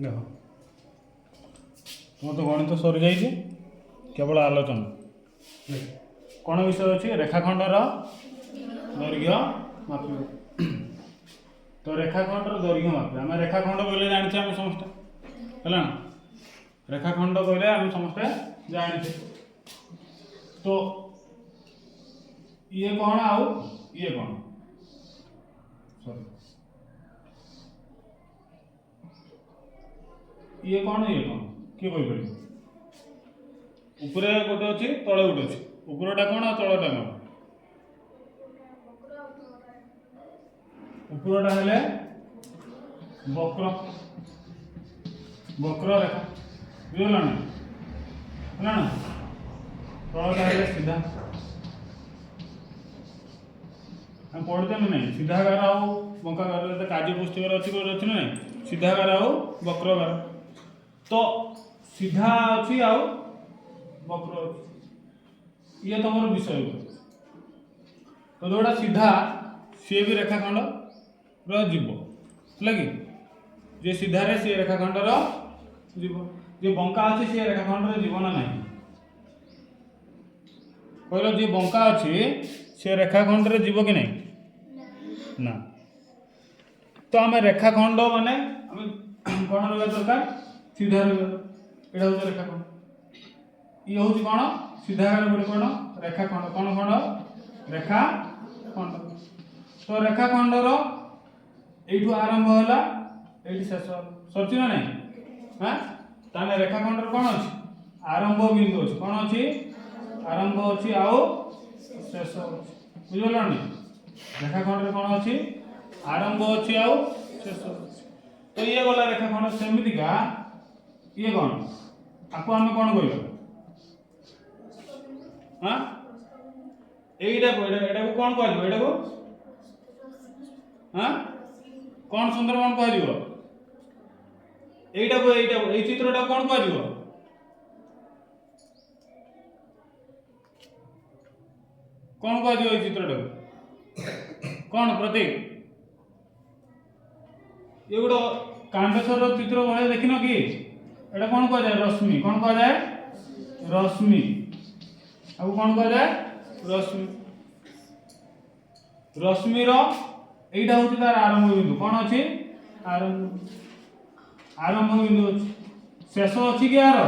देख तुम तो गणित सरी जाइए केवल आलोचना कौन विषय अच्छी रेखाखंडर दैर्घ्य मापिब तो रेखाखंडर दैर्घ्य मापिब आम रेखाखंड कहले जानी आम समस्ते है रेखाखंड कहले आम समस्ते जानी तो ये कौन आउ ये कौन सॉरी ये कौन किए कही पार उपरे गोटे अच्छी तले गोटे अच्छी उपरटा कौन आ तलटा कौन उपरटा हेले वक्र वक्र रेखा बुझला ना तलटा हेले सीधा हम पढ़ते ना सीधा गार आउ बंका गार कार्य पुस्तक अच्छी ना सीधा गार आउ वक्र गार तो सीधा अच्छी आउ वक्र अच्छी ये तुम विषय तो जोटा सीधा सी भी रेखाखंड जीव है कि जे सीधा रे सी रेखाखंड जीव जे बंका अच्छी सी रेखाखंड जीव ना नहीं कहल जे बंका अच्छी सी रेखाखंड जीव कि नहीं ना तो आम रेखाखंड माने कौन रहा दरकार सीधा रहा हूँ रेखाखंड ये हूँ कौन सीधा गोटे कौन रेखाखंड कौन खंड रेखाखंड तो रेखाखंडर यू आरंभ है ये शेष सरची ना नहीं हाँ ताने रेखाखंडर कौन अच्छी आरंभ बिंदु अच्छी कौन अच्छी आरंभ अच्छी आउ शेष अच्छी बुझल नहीं रेखाखंड कौन अच्छी आरंभ अच्छी आउ शेष अच्छी तो ये गला रेखाखंड सेमितिका ये कौन आपको आम कौन कह हाँ এইটা এটাকে কোন কইব এটাকে হ্যাঁ কোন সুন্দরবন কইব এইটাকে এই চিত্রটা কোন কইব কোন কইব এই চিত্রটাকে কোন প্রতীক এগুলো কাণ্ডেশ্বর চিত্র বলে দেখিন কি এটা কোন কয় যায় রশ্মি কোন কয় যায় রশ্মি अब कौन कह जाए रश्मि रश्मिर यहीटा हूँ तार आरंभ बिंदु कौन अच्छी आरंभ बिंदु शेष अच्छी कि यार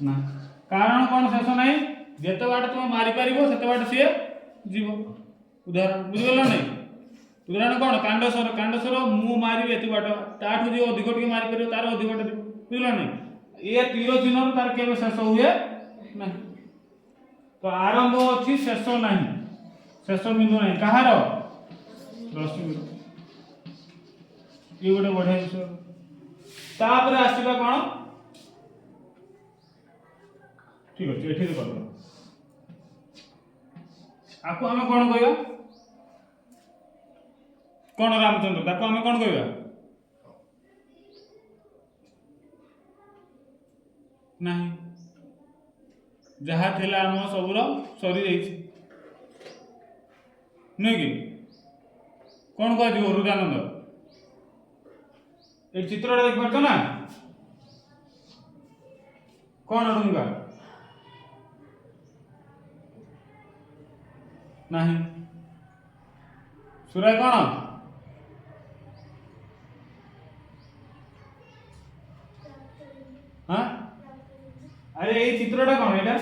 ना कारण कौन शेष ना जिते बाट तुम मारी पार से बाट सी जीव उदाहरण बुझीगल नहीं उदाहरण कौन कांडेश्वर मु मारि एत बाट ताठू जी अधिक टे मारी पार तार अधिक टे बुझल नहीं ये तीर चिन्ह तार के शेष हुए ना तो आरंभ अच्छी शेष नहीं शेष बिंदु नहीं कहार रश्मि ये गोटे बढ़िया विषय तापर आसवा कौन ठीक अच्छे ये कर आपको आम कौन कह कौन रामचंद्र ताको आम कौन कह नहीं जहाँ थिला आम सबूर सरी जाइए नुह कि कौन कह हृदयानंद ये चित्रटा देख पार ना कौन डुंगा नहीं सूर्य कौन हाँ अरे ये चित्रटा कौन एटा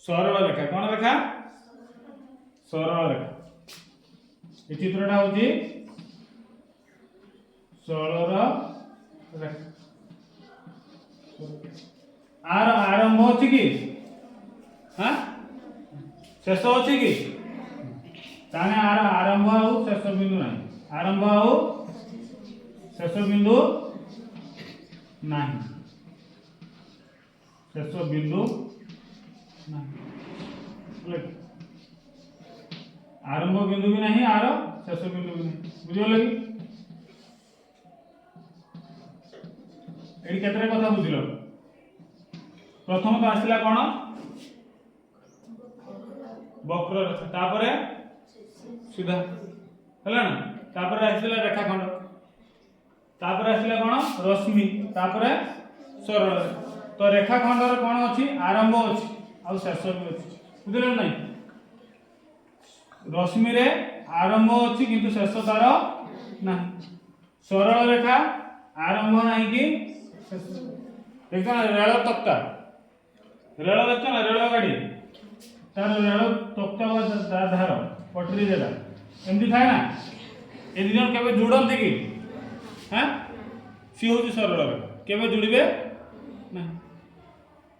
सरल रेखा कौन रेखा सरल रेखा ये चित्रटा होची सरल रेखा आर आरंभ अच्छी कि हाँ शेष अच्छी कि ताने आर आरंभ आउ शेष बिंदु नहीं आरंभ आउ शेष बिंदु नहीं शेष बिंदु नहीं आरंभ बिंदु भी नहीं आर शेष बिंदु भी नहीं बुझल कि ये केतरे कथा बुझल प्रथम तो आसला कौन वक्र रेखा तापरे सीधा ହେଲା ନା तापर आसिला रेखाखंड तापर आसिला कोन रश्मि तापर सरल तो रेखाखंड रे कोन अछि आरंभ अछि आ शेष भी अछि बुझिले नै रश्मि रे आरंभ अछि किंतु शेष तार ना सरल रेखा आरंभ नाही कि शेष देखा रेल तख्ता रेल देखछ ना रेल गाड़ी तार रेल तख्ता धार पटरी देला एमती थाए ना ए दिन केबे जुड़ंती कि हां सी होची सरल रेखा केबे जुड़िबे ना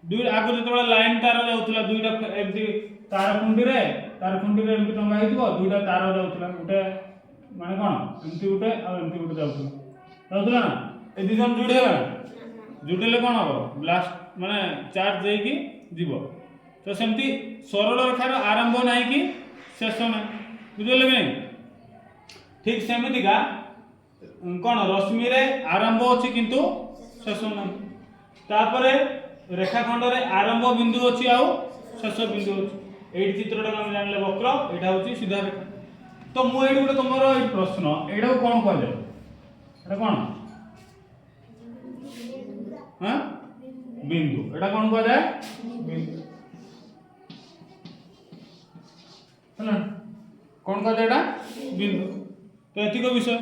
दुई आगु जतबे लाइन तार जाउतला दुईटा एमती तार खुंडी रे एमती टंगा हितबो दुईटा तार जाउतला उठे माने कोन एमती उठे आ एमती उठे जाउतला ना ए दिन जुड़ेला जुड़ेले कोन हो ब्लास्ट माने चार्ज देई कि जीवो तो सेमती सरल रेखार आरंभ नाही कि शेष ना बुझले कि नहीं ठीक सेमिति का कोन रश्मि रे आरंभ अछि किंतु शेष ना तापरे रेखाखंड रे आरंभ बिंदु अछि आ शेष बिंदु अछि एई चित्रटा हम जानले वक्र एटा होछि सीधा रेखा तो मु एई गुटे तमरो एई प्रश्न एटा कोन कहले एटा कोन हां बिंदु एटा कोन कह जाय बिंदु हला कोन कह जाय एटा बिंदु तो एतिक विषय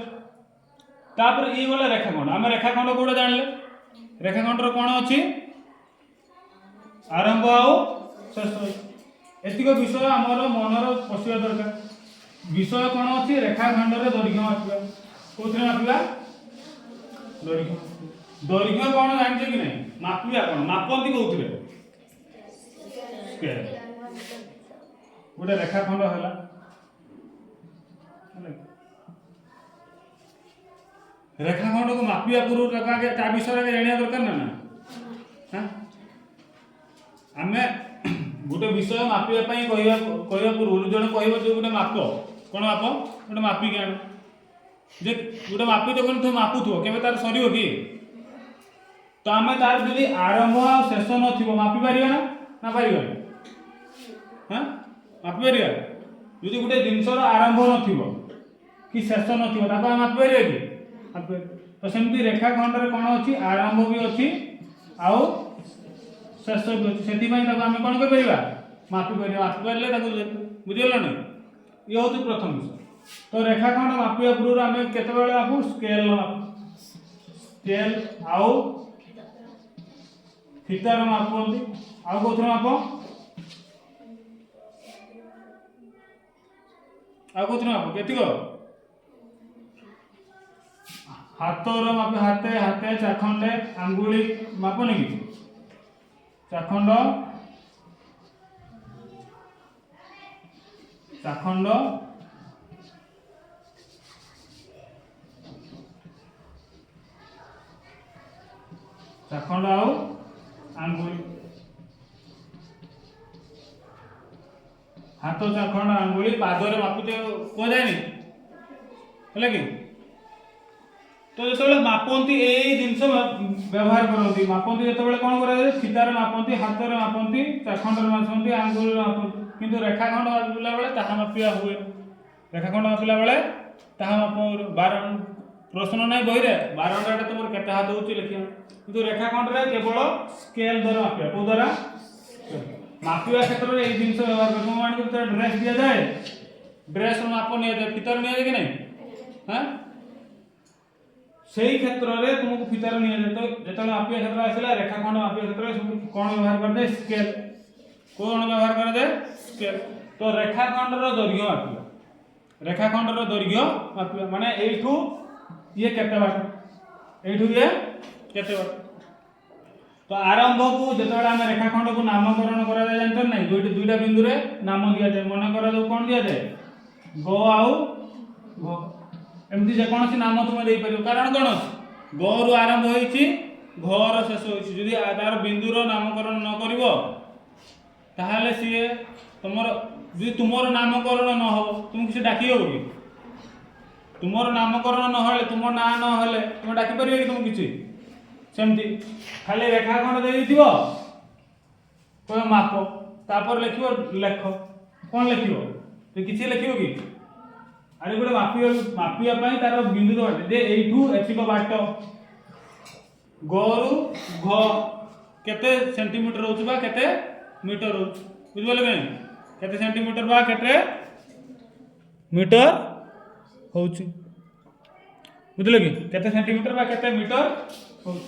तापर ई गला रेखाखंड हम रेखाखंड कोडा जानले रेखाखंड रो कोन अछि आरंभ आ शेष एतिक विषय हमर मनर पसिया दरकार विषय कोन अछि रेखाखंड रे दैर्घ्य मापिबा कोथरे मापिबा दैर्घ्य कोन जानि छै कि नै मापिबा कोन मापंती कोथरे स्केल गोटे रेखाखंड होला रेखाखंड को मापिया पूर्व रेखा के ता विषय रे जानिया दरकार ना ना हां हमें गोटे विषय मापिया पई कहिया पूर्व जने कहबो जे गोटे माप कोन माप गोटे मापी के जे गोटे मापी तो कोन तो मापुथो केबे तार सरियो कि तो हमें तार यदि आरंभ आ शेष नथिबो मापी पारिबा ना पारिबा हां मापी पारिबा यदि गोटे जिंसर आरंभ नथिबो कि शेष नथिबो ताको हम मापी पारिबा कि तो सेमती रेखाखंड रे कोन अछि आरंभ भी अछि आउ शेष भी अछि सेति पई ताको हम कोन कर परिबा मापी परले ताको बुझियलो नै ये होती प्रथम विषय तो रेखाखंड मापिया पूर्व हम केते बेले आपु स्केल स्केल आउ थीटा रो मापंती आउ कोथरो माप आउ कोथरो माप केतिको हाथर मापे हाथे हाथे चाखंडे अंगुली मापने कि चाखंड चाखंड चाखंड आउ अंगुली हाथ चाखंड अंगुली पादरे मापुते को जायनी हले कि तो जतबेले मापंती एई जिंस व्यवहार करंती मापंती जतबेले कोन करा जाय थीटारे मापंती हाथरे मापंती चाखंडरे मापंती आंगुलरे मापंती किंतु रेखाखंड मापिला बेले ताहा मापिया हुए रेखाखंड मापिला बेले ताहा माप बारन प्रश्न नै बहिरे बारनटा तमर केते हाथ होची लिखिया किंतु रेखाखंड रे केवल स्केल द्वारा मापिया को द्वारा मापिया क्षेत्र रे एई जिंस व्यवहार करम मान को ड्रेस दिया जाय ड्रेस माप निया जाय फीतर निया जाय कि नै हां सेही क्षेत्र रे तुमको फीतर निया जाय तो जेतले मापिया क्षेत्र आसिला रेखाखंड मापिया क्षेत्र रे कोन व्यवहार कर दे स्केल कोन व्यवहार कर दे स्केल तो रेखाखंड रो दैर्घ्य मापिया रेखाखंड रो दैर्घ्य मापिया माने एठू ये केते बाट एठू ये केते बाट तो आरंभ को जेतले हम रेखाखंड को नामकरण करा जाय जानत नै दुईटा बिंदु रे नाम दिया जाय मन करा दो कोन दिया जाय ग आउ घ एमती जे कोनसी नाम तुम दे परियो कारण कोन ग रु आरंभ होईची घ र शेष होईची जदी तार बिंदु रो नामकरण न करिवो ताहाले सिए तुमर जदी तुमर नामकरण न हो तुम किसी डाकी हो कि तुमर नामकरण न होले तुम ना न होले तुम डाकी परियो कि तुम किसी सेमती खाली रेखाखंड दे दिथिबो कोन माप तापर लिखिबो लेख कोन लिखिबो तो किछि लिखिबो कि आरे गोटे मापिया तार बिंदु बाटे जे एठू एतिक बाट गरु घ केते सेंटीमीटर होउछ बा केते मीटर होउछ बुझबले के केते सेंटीमीटर बा केते मीटर होउछ बुझले कि केते सेंटीमीटर बा केते मीटर होउछ।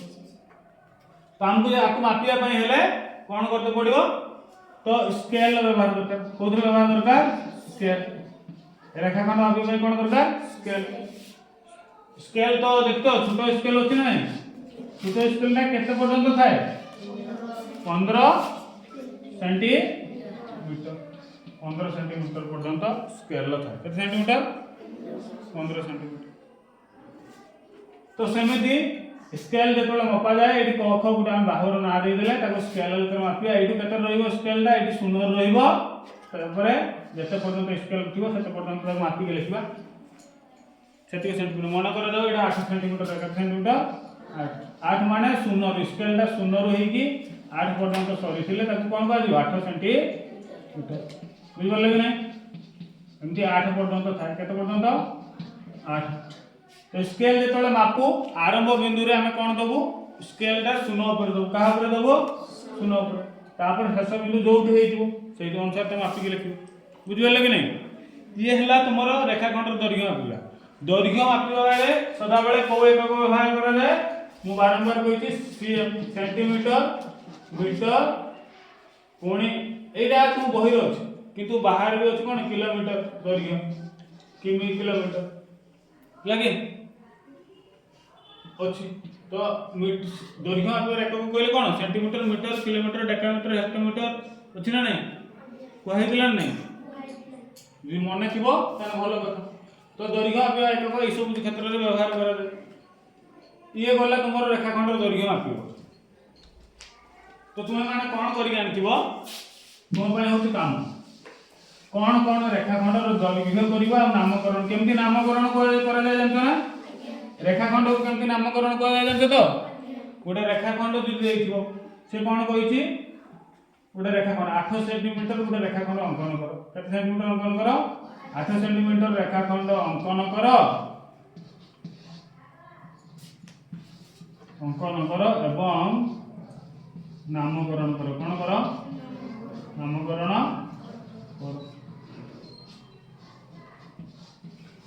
तो हमको आपको मापिया पई हेले कोन करते पड़िबो तो स्केल व्यवहार दरकार कोथरे व्यवहार दरकार स्केल रेखाखंड मापिया पई कोन दरकार स्केल स्केल तो देखतो छोटो स्केल होछि ना छोटो स्केल ना केते पर्यंत थाए 15 सेंटीमीटर 15 सेंटीमीटर पर्यंत स्केल थाए केते सेंटीमीटर 15 सेंटीमीटर। तो सेमिति स्केल जेतले मपा जाए एठी कख गुटा हम बाहर ना दे देले ताको स्केल के मापिया एठी केते रहइबो स्केल दा एठी शून्य रहइबो तारपरे जेते पर्यंत स्केल थिबो सेते पर्यंत ताको मापी के लिखबा सेति सेंटीमीटर मन कर दो एटा 8 सेंटीमीटर 1 सेंटीमीटर 8 माने शून्य स्केल दा शून्य रही 8 पर्यंत सरी थिले ताको कोन बाजू 8 सेंटीमीटर बुझ गले कि नै एमती 8 पर्यंत थाए केते पर्यंत 8। तो स्केल जेतले मापू आरंभ बिंदु रे हमें कोन दबु स्केल दा शून्य ऊपर दबु कहा ऊपर दबु शून्य ऊपर तापर शेष बिंदु जोठी हेइजो सेहि अनुसार ते मापी के लिखिबो बुझ गले कि नै ये हला तुमरो रेखाखंड दैर्घ्य मापिला दैर्घ्य मापिबा बेले सदा बेले को एकक व्यवहार करा जाय मु बारंबार कहिछि सेंटीमीटर मीटर कोणी एटा तू बहिर अछि किंतु बाहर भी अछि कोन किलोमीटर दैर्घ्य किमी किलोमीटर लागे अछि। तो दैर्घ्य मापिबा एकक कहले कोन centimetre metre kilometre decametre hectometre अछि ना नै कहै दिला नै जे मने थिबो ताने भलो कथा। तो दैर्घ्य मापिबा एकक ए सब क्षेत्र रे व्यवहार करा जाय ये गला तुमरो रेखाखंड दैर्घ्य मापिबो। तो तुमे माने कोन करि आनिथिबो तुम पय होती काम कोन रेखाखंड रो दैर्घ्य करबा आ नामकरण केमति नामकरण करा जाय जानतो ना रेखाखंड को केमति नामकरण करा जाय जानतो तो गोटे रेखाखंड जदि देइथिबो से कोन कहिछि गोटे रेखाखंड 8 सेंटीमीटर गोटे रेखाखंड अंकन करो केते सेंटीमीटर अंकन करो 8 सेंटीमीटर रेखाखंड अंकन करो एवं नामकरण करो कोन करो नामकरण करो।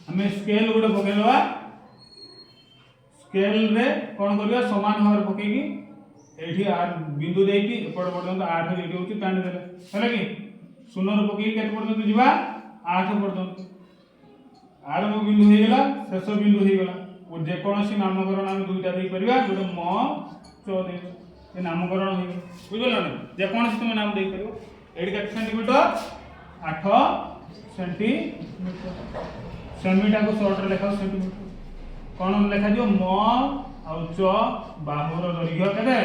हमें स्केल गोटे पकेलवा स्केल रे कोन करिया समान भाव पकेगी एठी बिंदु देकी एपड़ पर्यंत 8 रेडी होची तांड देले हैला कि शून्य रे पकेगी केते पर्यंत जिबा 8 पर्यंत आरंभ बिंदु हे गेला शेष बिंदु हे गेला और जे कोनोसी नामकरण हम दुईटा देई परिबा गोटे म च दे ए नामकरण हे बुझलो ना जे कोनोसी तुम नाम देई परिबो एडी केते सेंटीमीटर 8 सेंटीमीटर सेमीटा को शॉर्ट रे लिखाओ सेंटीमीटर कोन लिखा दियो म आ च बाहुर दैर्घ्य केते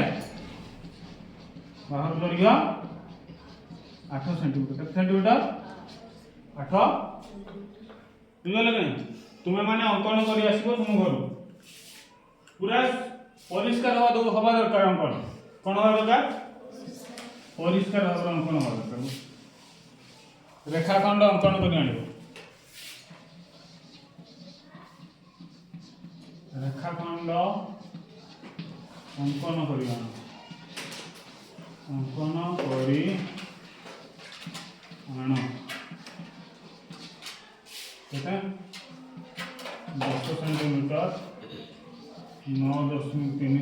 बाहुर दैर्घ्य 8 सेंटीमीटर केते सेंटीमीटर 8 बुझले कि तुमे माने अंकन करी आसीबो तुम घर पूरा परिष्कार हवा दरकार अंकन कोन हवा दरकार परिष्कार हवा अंकन हवा दरकार रेखाखंड अंकन करी आनिबो रेखाखंड अंकन करिया अंकन करी आण केते 10 centimetre 9.3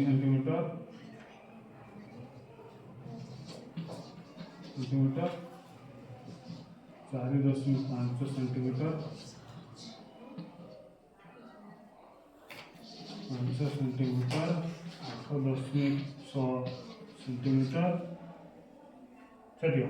centimetre centimetre 4.5 centimetre 5 centimetre 8.6 centimetre चलिए